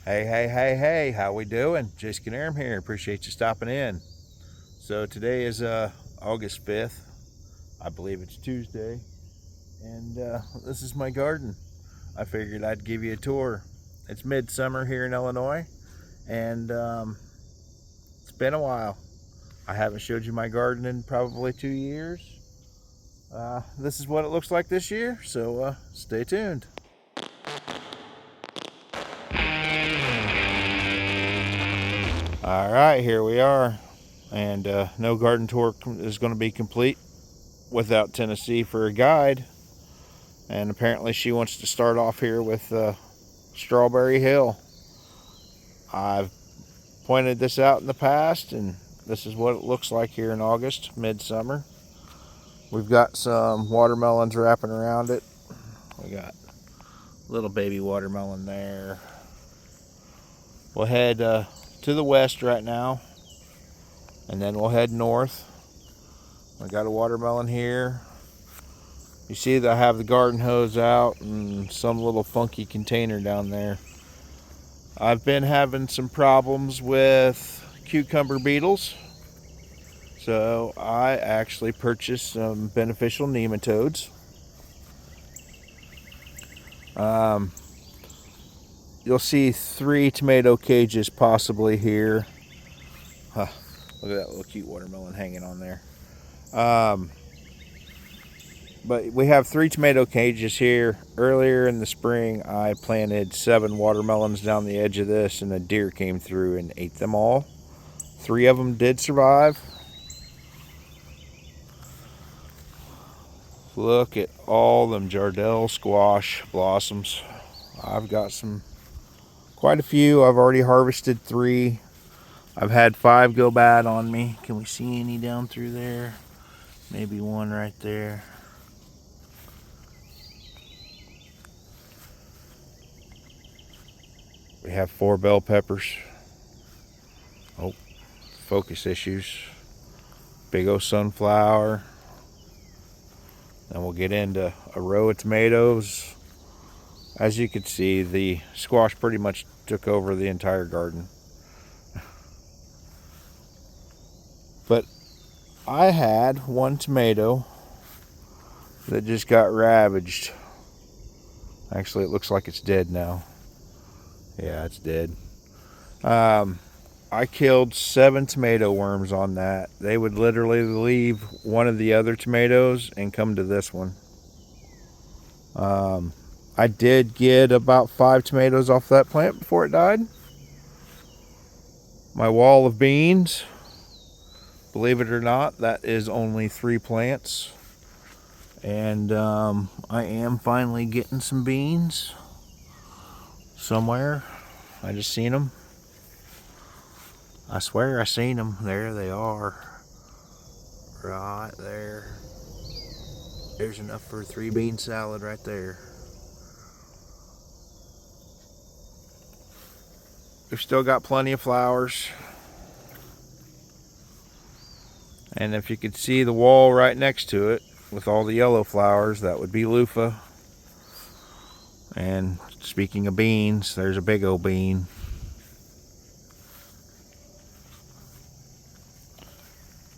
Hey, how we doing? Jace Canarum here. Appreciate you stopping in. So today is August 5th. I believe it's Tuesday. And this is my garden. I figured I'd give you a tour. It's midsummer here in Illinois. And it's been a while. I haven't showed you my garden in probably 2 years. This is what it looks like this year. So stay tuned. All right, here we are. And no garden tour is going to be complete without Tennessee for a guide. And apparently she wants to start off here with Strawberry Hill. I've pointed this out in the past, and this is what it looks like here in August, midsummer. We've got some watermelons wrapping around it. We got little baby watermelon there. We'll head to the west right now, and then we'll head north. I got a watermelon here. You see that I have the garden hose out and some little funky container down there. I've been having some problems with cucumber beetles, so I actually purchased some beneficial nematodes. You'll see 3 tomato cages possibly here. Huh, look at that little cute watermelon hanging on there. But we have 3 tomato cages here. Earlier in the spring, I planted 7 watermelons down the edge of this, and a deer came through and ate them all. 3 of them did survive. Look at all them Jardel squash blossoms. I've got quite a few. I've already harvested 3. I've had 5 go bad on me. Can we see any down through there? Maybe one right there. We have 4 bell peppers. Oh, focus issues. Big old sunflower. Then we'll get into a row of tomatoes. As you can see, the squash pretty much took over the entire garden. But I had 1 tomato that just got ravaged. Actually, it looks like it's dead now. Yeah, it's dead. I killed 7 tomato worms on that. They would literally leave one of the other tomatoes and come to this one. I did get about 5 tomatoes off that plant before it died. My wall of beans, believe it or not, that is only 3 plants. And I am finally getting some beans somewhere. I just seen them. I swear I seen them. There they are. Right there. There's enough for a 3 bean salad right there. We've still got plenty of flowers. And if you could see the wall right next to it with all the yellow flowers, that would be loofah. And speaking of beans, there's a big old bean.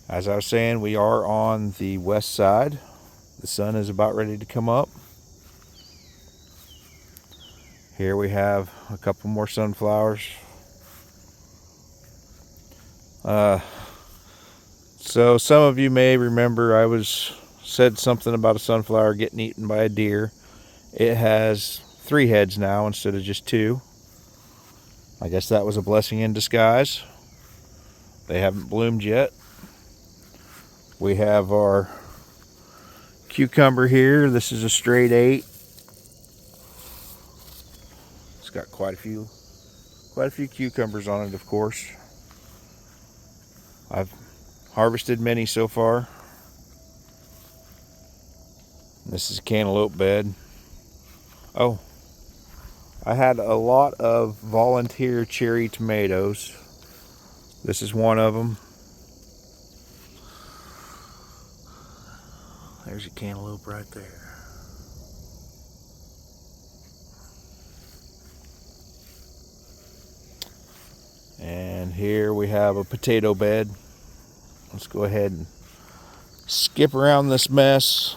As I was saying, we are on the west side. The sun is about ready to come up. Here we have a couple more sunflowers. So some of you may remember I said something about a sunflower getting eaten by a deer. It has 3 heads now instead of just 2. I guess that was a blessing in disguise. They haven't bloomed yet. We have our cucumber here. This is a straight 8. It's got quite a few cucumbers on it, of course. I've harvested many so far. This is a cantaloupe bed. Oh, I had a lot of volunteer cherry tomatoes. This is one of them. There's a cantaloupe right there. And here we have a potato bed. Let's go ahead and skip around this mess.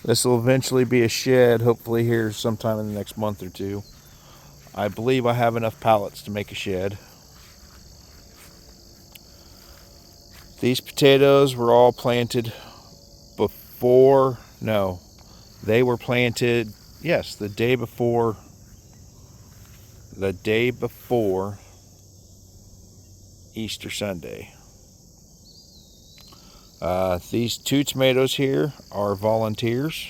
This will eventually be a shed, hopefully here sometime in the next month or two. I believe I have enough pallets to make a shed. These potatoes were all planted before, no, they were planted, yes, the day before Easter Sunday. These 2 tomatoes here are volunteers.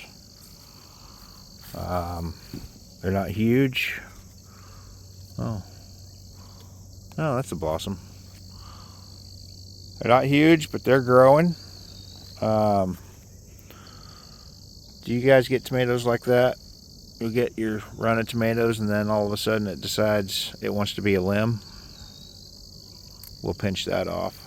They're not huge. Oh, that's a blossom. They're not huge, but they're growing. Do you guys get tomatoes like that? You get your run of tomatoes and then all of a sudden it decides it wants to be a limb. We'll pinch that off.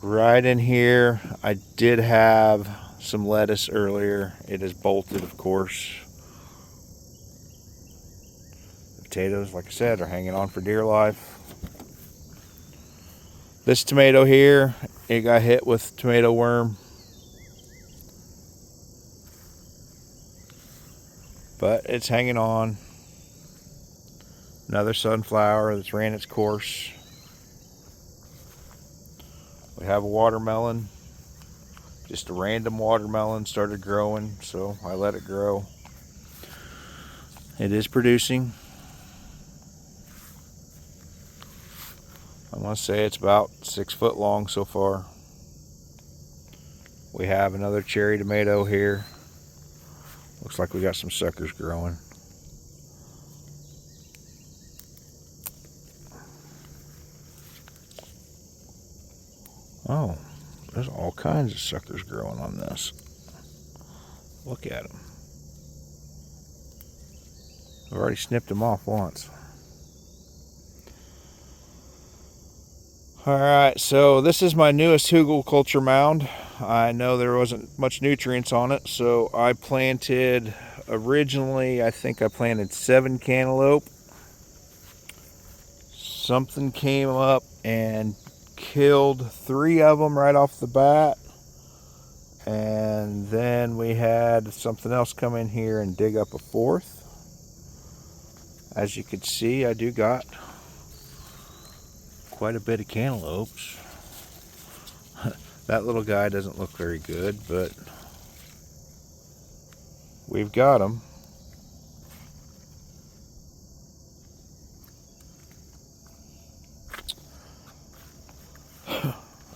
Right in here, I did have some lettuce earlier. It is bolted, of course. The potatoes, like I said, are hanging on for dear life. This tomato here, it got hit with tomato worm. But it's hanging on. Another sunflower that's ran its course. We have a watermelon. Just a random watermelon started growing, so I let it grow. It is producing. I want to say it's about 6 foot long so far. We have another cherry tomato here. Looks like we got some suckers growing. Oh, there's all kinds of suckers growing on this. Look at them. I've already snipped them off once. Alright, so this is my newest hugelkultur mound. I know there wasn't much nutrients on it, so I planted, originally I think I planted 7 cantaloupe. Something came up and killed 3 of them right off the bat. And then we had something else come in here and dig up a 4th. As you can see, I do got quite a bit of cantaloupes. That little guy doesn't look very good, but we've got them.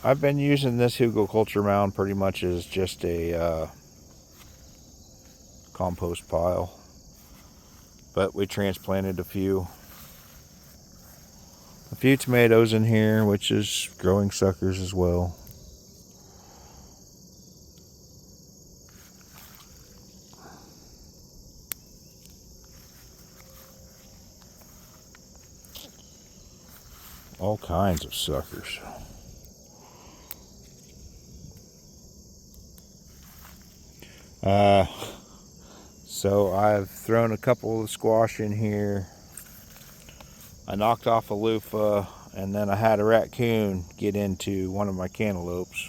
I've been using this hugelkultur mound pretty much as just a compost pile, but we transplanted a few tomatoes in here, which is growing suckers as well. All kinds of suckers. So I've thrown a couple of squash in here. I knocked off a loofah, and then I had a raccoon get into one of my cantaloupes.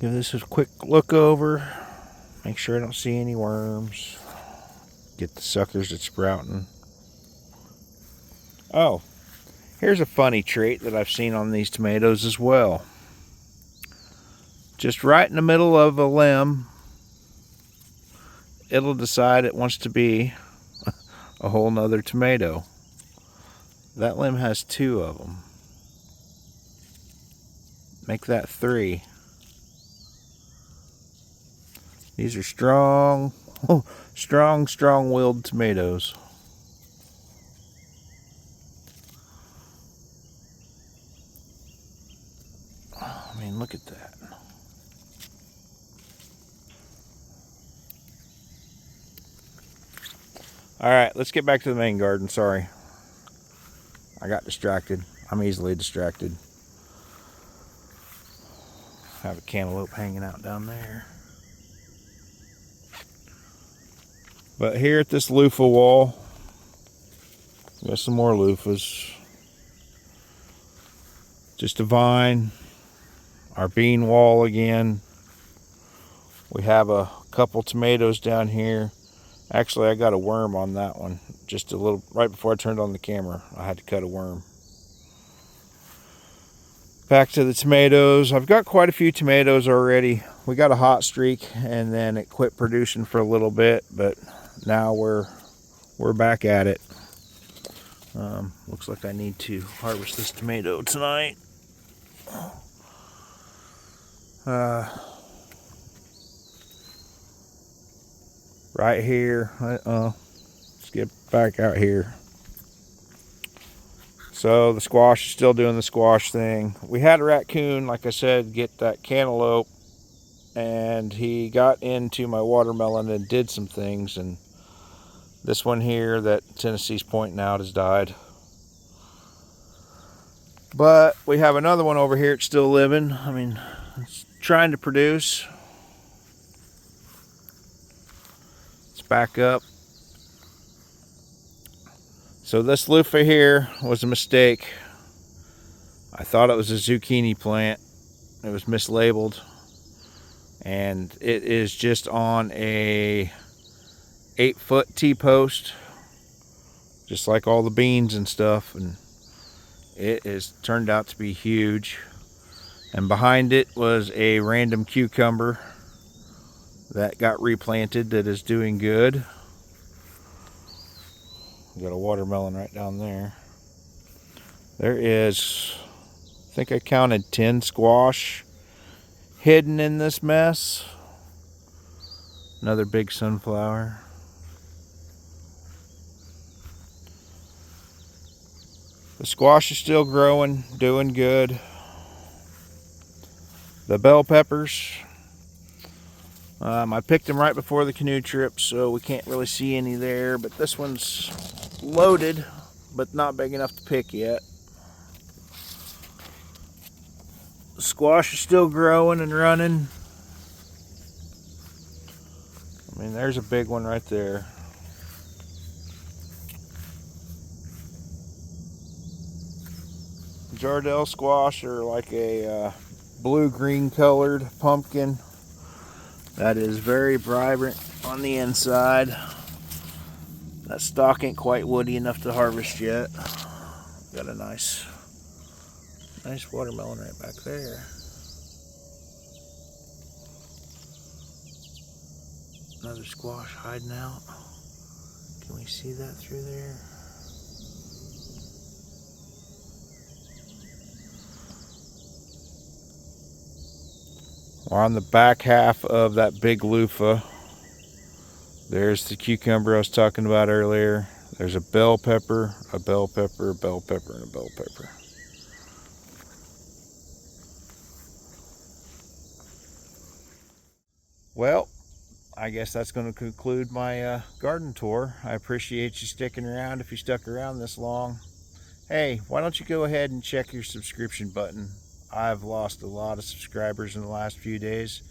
Give this a quick look over. Make sure I don't see any worms. Get the suckers that's sprouting. Oh, here's a funny trait that I've seen on these tomatoes as well. Just right in the middle of a limb, it'll decide it wants to be a whole nother tomato. That limb has 2 of them. Make that 3. These are strong, strong-willed tomatoes. I mean, look at that. All right, let's get back to the main garden. Sorry. I got distracted. I'm easily distracted. Have a cantaloupe hanging out down there. But here at this loofah wall, we got some more loofahs. Just a vine. Our bean wall again. We have a couple tomatoes down here. Actually, I got a worm on that one. Just a little, right before I turned on the camera, I had to cut a worm. Back to the tomatoes. I've got quite a few tomatoes already. We got a hot streak and then it quit producing for a little bit, but now we're back at it. Looks like I need to harvest this tomato tonight. Right here. Let's get back out here. So the squash is still doing the squash thing. We had a raccoon, like I said, get that cantaloupe, and he got into my watermelon and did some things, and this one here that Tennessee's pointing out has died. But we have another one over here, it's still living. I mean, it's trying to produce. It's back up. So this loofah here was a mistake. I thought it was a zucchini plant. It was mislabeled. And it is just on a 8-foot T-post. Just like all the beans and stuff. And it has turned out to be huge. And behind it was a random cucumber that got replanted that is doing good. We got a watermelon right down there. There is, I think I counted 10 squash hidden in this mess. Another big sunflower. The squash is still growing, doing good. The bell peppers, I picked them right before the canoe trip, so we can't really see any there, but this one's loaded, but not big enough to pick yet. The squash is still growing and running. I mean, there's a big one right there. Jardel squash are like a blue-green colored pumpkin that is very vibrant on the inside. That stalk ain't quite woody enough to harvest yet. Got a nice watermelon right back there. Another squash hiding out. Can we see that through there? We're on the back half of that big loofah. There's the cucumber I was talking about earlier. There's a bell pepper, a bell pepper, a bell pepper, and a bell pepper. Well, I guess that's going to conclude my garden tour. I appreciate you sticking around if you stuck around this long. Hey, why don't you go ahead and check your subscription button? I've lost a lot of subscribers in the last few days.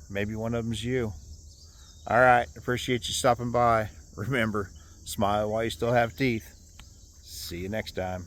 Maybe one of them's you. All right, appreciate you stopping by. Remember, smile while you still have teeth. See you next time.